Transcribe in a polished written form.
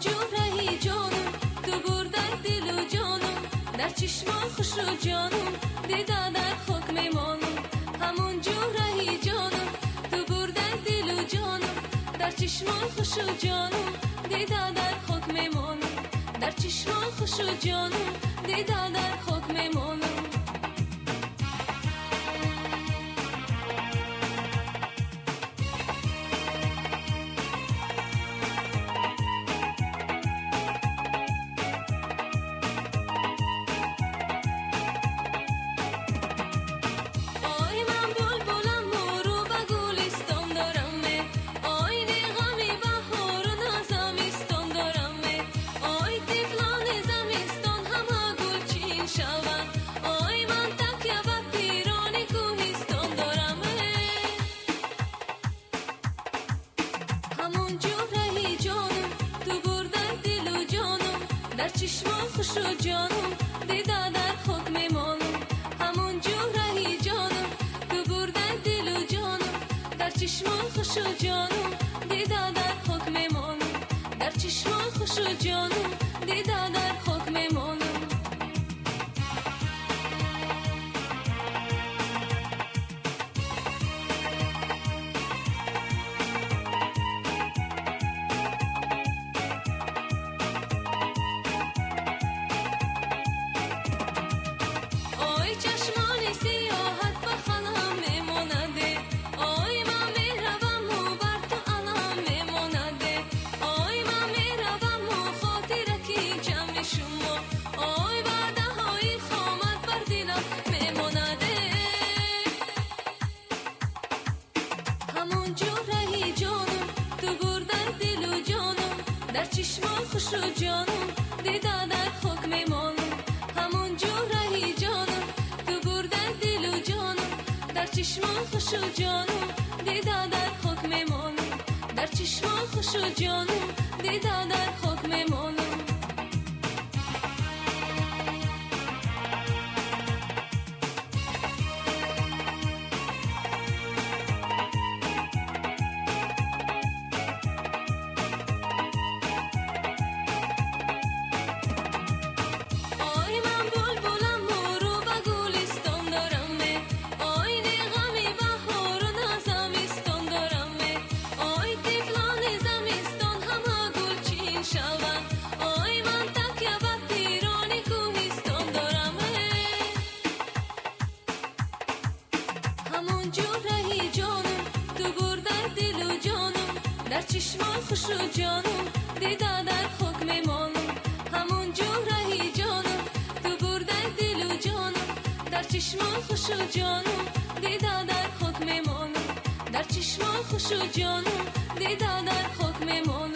جور رهی جانم تو بردن دل و جانم در چشمان خوش و جانم دیدن در حکم مانم همون جور رهی جانم تو بردن دل و جانم در چشمان خوش و جانم دیدن در حکم مانم در چشمان خوش و جانم دیدن در حکم مانم در چشمان خوش و جانم دیدن در حکم مانم همون جور رهی جانم تو بردن دل و جانم در چشمان خوش و جانم دیدن در حکم مانم در چشمان خوش و جانم دیدن در حکم مانم در چشمان خوش و جانم دیدن در حکم مانم همون جور رهی جانم تو بردن دل و جانم در چشمان خوش و جانم دیدن در حکم مانم در چشمان خوش و جانم دیدن در حکم مانم در چشمان خوش و جانم دیدن در حکم مانم همون جور رهی جانم تو بردن دل و جانم در چشمان خوش و جانم دیدن در حکم مانم در چشمان خوش و جانم دیدن در حکم مانم